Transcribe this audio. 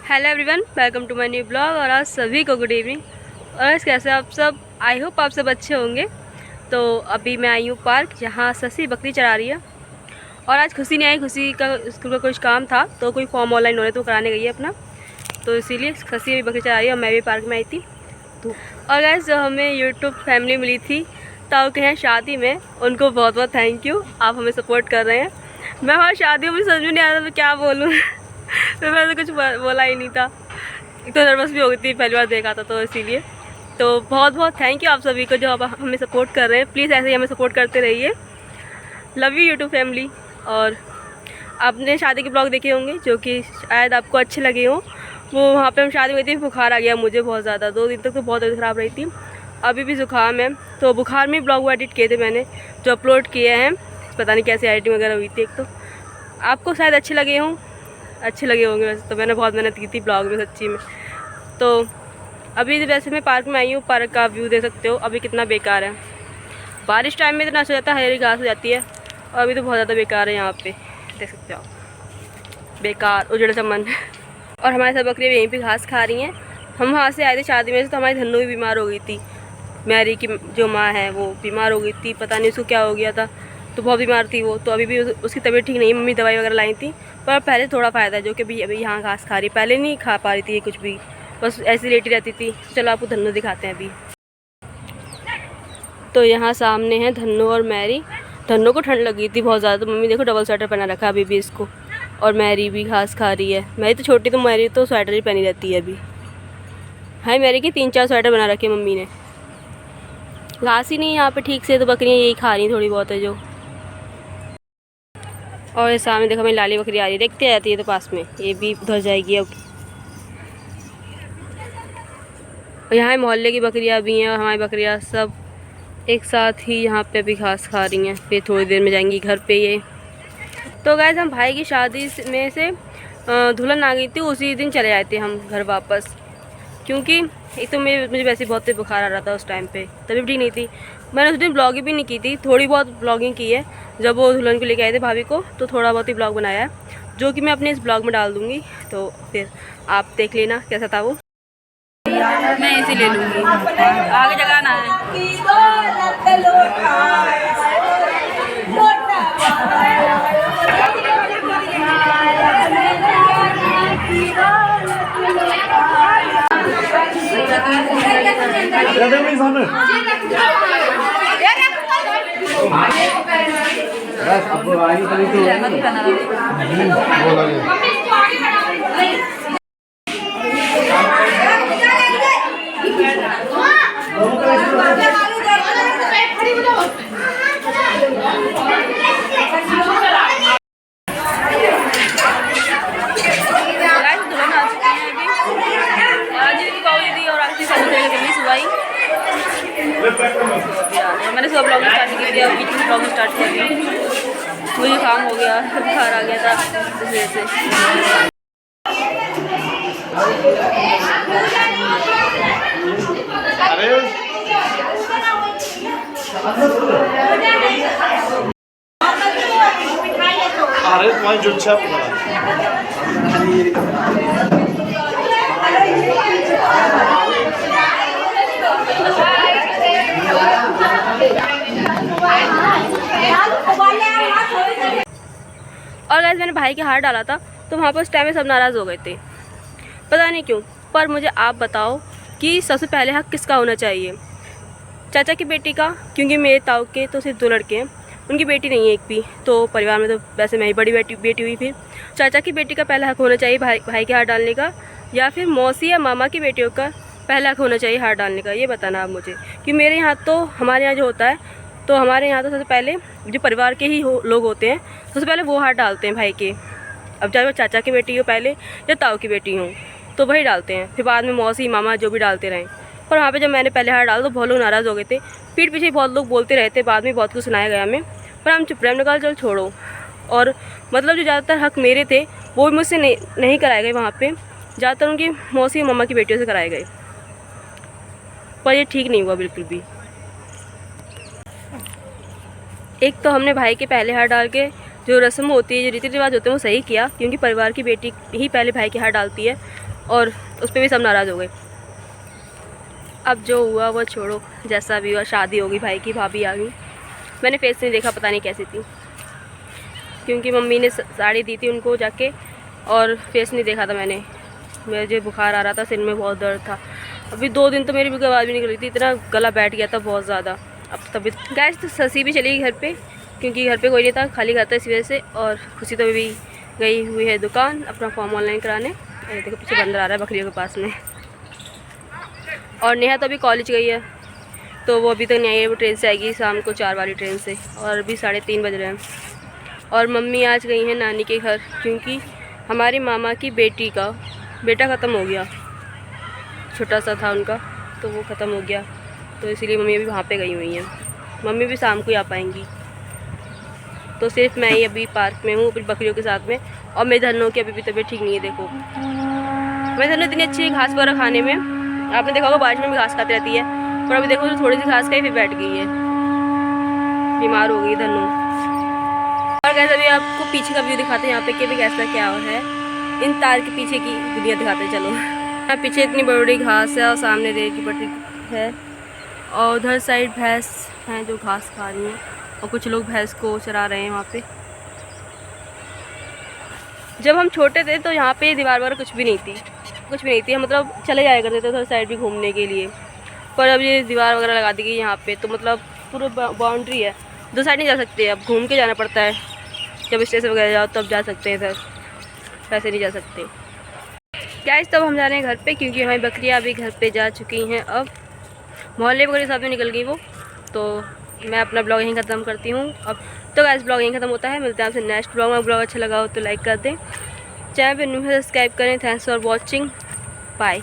Hello everyone, welcome to my new blog. और आज सभी को गुड इवनिंग। और आज कैसे आप सब? आई होप आप सब अच्छे होंगे। तो अभी मैं आई हूँ पार्क, जहाँ शशि बकरी चरा रही है। और आज खुशी नहीं आई, खुशी का स्कूल का कुछ काम था, तो कोई फॉर्म ऑनलाइन हो रहा है तो कराने गई है अपना, तो इसीलिए शशि अभी बकरी चरा रही है और मैं भी पार्क में आई थी। और गाइस, जो हमें यूट्यूब फैमिली मिली थी ताऊ के हैं शादी में, उनको बहुत बहुत थैंक यू, आप हमें सपोर्ट कर रहे हैं। मैं वहाँ शादी में समझ में नहीं आ रहा था क्या बोलूँ तो मैंने कुछ बोला ही नहीं था। एक तो नर्वस भी हो गई थी, पहली बार देखा था तो इसीलिए। तो बहुत बहुत थैंक यू आप सभी को जो आप हमें सपोर्ट कर रहे हैं। प्लीज़ ऐसे ही हमें सपोर्ट करते रहिए। Love you YouTube family. और आपने शादी के ब्लॉग देखे होंगे जो कि शायद आपको अच्छे लगे हों। वो वहाँ पे हम शादी में गई थी, बुखार आ गया मुझे बहुत ज़्यादा, 2 दिन तक तो बहुत तबीयत ख़राब रही थी। अभी भी ज़ुकाम है, तो बुखार में ब्लॉग एडिट किए थे मैंने, जो अपलोड किए हैं। पता नहीं कैसे एडिटिंग वगैरह हुई थी। एक तो आपको शायद अच्छे लगे होंगे वैसे तो मैंने बहुत मेहनत की थी ब्लॉग में सच्ची में। तो अभी वैसे मैं पार्क में आई हूँ। पार्क का व्यू देख सकते हो अभी कितना बेकार है। बारिश टाइम में इतना अच्छा हो जाता है, हरी घास हो जाती है, और अभी तो बहुत ज़्यादा बेकार है। यहाँ पे देख सकते हो बेकार उजड़ चमन और हमारे सब बकरियाँ यहीं पे घास खा रही हैं। हम वहाँ से आए थे शादी में से, तो हमारी धन्नू भी बीमार हो गई थी। मैरी की जो माँ है वो बीमार हो गई थी, पता नहीं उसको क्या हो गया था, तो बहुत बीमार थी वो। तो अभी भी उसकी तबीयत ठीक नहीं है। मम्मी दवाई वगैरह लाई थी, पर पहले थोड़ा फ़ायदा है, जो कि अभी यहाँ घास खा रही। पहले नहीं खा पा रही थी ये कुछ भी, बस ऐसी लेटी रहती थी। चलो आपको धन्नू दिखाते हैं अभी। तो यहाँ सामने है धन्नू और मैरी। धन्नू को ठंड लगी थी बहुत ज़्यादा, तो मम्मी देखो डबल स्वेटर पहना रखा अभी भी इसको। और मैरी भी घास खा रही है। मैरी तो छोटी, तो मैरी तो स्वेटर ही पहनी रहती है अभी। हाय, मैरी की 3-4 स्वेटर बना रखे मम्मी ने। घास ही नहीं यहाँ पे ठीक से, तो बकरियाँ यही खा रही थोड़ी बहुत है जो। और ये सामने देखो मेरी लाली बकरी आ रही है, देखते जाती है तो पास में, ये भी उधर जाएगी अब। और यहाँ मोहल्ले की बकरियाँ भी हैं, और हमारी बकरियाँ सब एक साथ ही यहाँ पे भी घास खा रही हैं। फिर थोड़ी देर में जाएंगी घर पे ये। तो गाइस, हम भाई की शादी में से दुल्हन आ गई थी, उसी दिन चले आए थे हम घर वापस। क्योंकि एक तो मुझे वैसे बहुत बुखार आ रहा था उस टाइम पे, तबीयत ठीक नहीं थी। मैंने उस दिन ब्लॉगिंग भी नहीं की थी, थोड़ी बहुत ब्लॉगिंग की है जब वो दुल्हन को लेके आए थे भाभी को, तो थोड़ा बहुत ही ब्लॉग बनाया है, जो कि मैं अपने इस ब्लॉग में डाल दूँगी। तो फिर आप देख लेना कैसा था वो। मैं इसे ले लूँगी, आगे जगाना है। मैंने सुबह ब्लॉगिंग स्टार्ट की थी, अब बीच में ब्लॉगिंग स्टार्ट कर रही हूँ। मुझे काम हो गया, बुखार आ गया था इस वजह से। अरे तुम्हारी जो अच्छा और गाइस, मैंने भाई के हाथ डाला था, तो वहाँ पर उस टाइम में सब नाराज़ हो गए थे, पता नहीं क्यों। पर मुझे आप बताओ कि सबसे पहले हक किसका होना चाहिए? चाचा की बेटी का, क्योंकि मेरे ताऊ के तो सिर्फ 2 लड़के हैं, उनकी बेटी नहीं है एक भी, तो परिवार में तो वैसे मैं ही बड़ी बेटी हुई। फिर चाचा की बेटी का पहला हक होना चाहिए भाई के हाथ डालने का, या फिर मौसी या मामा की बेटियों का पहला हक होना चाहिए हाथ डालने का? ये बताना आप मुझे। कि मेरे यहाँ तो, हमारे यहाँ जो होता है, तो हमारे यहाँ तो सबसे पहले जो परिवार के ही लोग होते हैं, सबसे पहले वो हाथ डालते हैं भाई के। अब चाहे वो चाचा की बेटी हो पहले या ताऊ की बेटी हो, तो वही डालते हैं। फिर बाद में मौसी मामा जो भी डालते रहें। पर वहाँ पे जब मैंने पहले हाथ डाला तो बहुत लोग नाराज़ हो गए थे, पीठ पीछे बहुत लोग बोलते रहते, बाद में बहुत कुछ सुनाया गया हमें, पर हम चुप रहे। हमने कहा चल छोड़ो। और मतलब जो ज़्यादातर हक मेरे थे वो भी मुझसे नहीं कराए गए वहाँ पे, ज़्यादातर उनकी मौसी मामा की बेटियों से कराए गए, पर ये ठीक नहीं हुआ बिल्कुल भी। एक तो हमने भाई के पहले हाथ डाल के जो रस्म होती है, जो रीति रिवाज होते हैं, वो सही किया, क्योंकि परिवार की बेटी ही पहले भाई के हाथ डालती है। और उस पर भी सब नाराज़ हो गए। अब जो हुआ वो छोड़ो, जैसा भी हुआ, शादी होगी भाई की, भाभी आ गई। मैंने फेस नहीं देखा, पता नहीं कैसी थी, क्योंकि मम्मी ने साड़ी दी थी उनको जाके, और फेस नहीं देखा था मैंने। मुझे बुखार आ रहा था, सिर में बहुत दर्द था। अभी 2 दिन तो मेरी भी आवाज़ भी निकल रही थी, इतना गला बैठ गया था बहुत ज़्यादा। अब तभी गैस तो ससी भी चली गई घर पे, क्योंकि घर पे कोई नहीं था, खाली घर था इस वजह से। और खुशी तो भी गई हुई है दुकान अपना फॉर्म ऑनलाइन कराने। देखो पीछे बंदर आ रहा है बकरियों के पास में। और नेहा तो अभी कॉलेज गई है, तो वो अभी तक नहीं आई है। वो ट्रेन से आएगी शाम को 4 वाली ट्रेन से, और अभी 3:30 बज रहे हैं। और मम्मी आज गई हैं नानी के घर, क्योंकि हमारी मामा की बेटी का बेटा ख़त्म हो गया, छोटा सा था उनका, तो वो ख़त्म हो गया, तो इसीलिए मम्मी अभी वहाँ पे गई हुई हैं। मम्मी भी शाम को ही आ पाएंगी। तो सिर्फ मैं ही अभी पार्क में हूँ अपनी बकरियों के साथ में। और मेरी धनों की अभी भी तबीयत ठीक नहीं है। देखो मेरी धनों इतनी अच्छी घास वगैरह खाने में, आपने देखा होगा बारिश में भी घास खाती रहती है, पर अभी देखो तो थोड़ी सी घास खाई फिर बैठ गई है, बीमार हो गई धनों। और कैसे अभी आपको पीछे का व्यू दिखाते हैं यहाँ पे कि अभी कैसा क्या है। इन तार के पीछे की दुनिया दिखाते हैं, चलो। यहाँ पीछे इतनी बड़ी बड़ी घास है और सामने रेल की पटरी है, और उधर साइड भैंस हैं जो घास खा रही हैं, और कुछ लोग भैंस को चरा रहे हैं वहाँ पे। जब हम छोटे थे तो यहाँ पे दीवार वगैरह कुछ भी नहीं थी, हम मतलब चले जाया करते थे उधर साइड भी घूमने के लिए। पर अब ये दीवार वगैरह लगा दी गई यहाँ पे, तो मतलब पूरा बाउंड्री है, 2 साइड नहीं जा सकते, अब घूम के जाना पड़ता है। जब स्टेशन वगैरह जाओ तब जा सकते हैं, इधर वैसे नहीं जा सकते। गाइस तब हम जा रहे हैं घर पे, क्योंकि हमारी बकरियाँ अभी घर पे जा चुकी हैं। अब मोहल्ले बकरी साथ में निकल गई वो, तो मैं अपना ब्लॉग यहीं ख़त्म करती हूँ अब। तो गाइस ब्लॉग यहीं ख़त्म होता है, मिलते हैं आपसे नेक्स्ट ब्लॉग में। ब्लॉग अच्छा लगा हो तो लाइक कर दें, चैनल पे न्यू है सब्सक्राइब करें। Thanks for watching, bye.